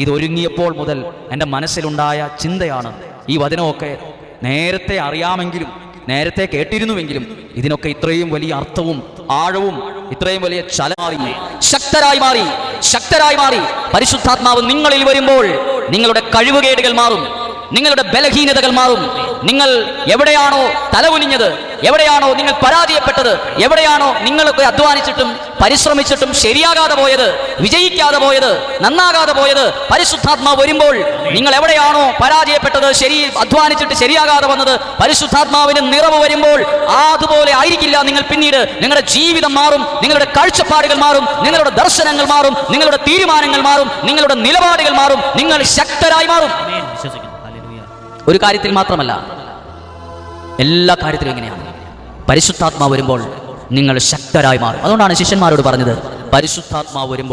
ഇതൊരുങ്ങിയപ്പോൾ മുതൽ എൻ്റെ മനസ്സിലുണ്ടായ ചിന്തയാണ്. ഈ വചനമൊക്കെ നേരത്തെ അറിയാമെങ്കിലും, നേരത്തെ കേട്ടിരുന്നുവെങ്കിലും ഇതിനൊക്കെ ഇത്രയും വലിയ അർത്ഥവും ആഴവും ഇത്രയും വലിയ ശക്തരായി മാറി പരിശുദ്ധാത്മാവ് നിങ്ങളിൽ വരുമ്പോൾ നിങ്ങളുടെ കഴിവുകേടുകൾ മാറും, നിങ്ങളുടെ ബലഹീനതകൾ മാറും. നിങ്ങൾ എവിടെയാണോ തലകുനിഞ്ഞത്, എവിടെയാണോ നിങ്ങൾ പരാജയപ്പെട്ടത്, എവിടെയാണോ നിങ്ങളൊക്കെ അധ്വാനിച്ചിട്ടും പരിശ്രമിച്ചിട്ടും ശരിയാകാതെ പോയത്, വിജയിക്കാതെ പോയത്, നന്നാകാതെ പോയത്, പരിശുദ്ധാത്മാവ് വരുമ്പോൾ നിങ്ങൾ എവിടെയാണോ പരാജയപ്പെട്ടത്, അധ്വാനിച്ചിട്ട് ശരിയാകാതെ വന്നത്, പരിശുദ്ധാത്മാവിന് നിറവ് വരുമ്പോൾ അതുപോലെ ആയിരിക്കില്ല നിങ്ങൾ പിന്നീട്. നിങ്ങളുടെ ജീവിതം മാറും, നിങ്ങളുടെ കാഴ്ചപ്പാടുകൾ മാറും, നിങ്ങളുടെ ദർശനങ്ങൾ മാറും, നിങ്ങളുടെ തീരുമാനങ്ങൾ മാറും, നിങ്ങളുടെ നിലപാടുകൾ മാറും, നിങ്ങൾ ശക്തരായി മാറും. ഒരു കാര്യത്തിൽ മാത്രമല്ല, എല്ലാ കാര്യത്തിലും എങ്ങനെയാണ്? പരിശുദ്ധാത്മാവ് വരുമ്പോൾ നിങ്ങൾ ശക്തരായി മാറും. അതുകൊണ്ടാണ് ശിഷ്യന്മാരോട് പറഞ്ഞത്, പരിശുദ്ധാത്മാവ് വരുമ്പോൾ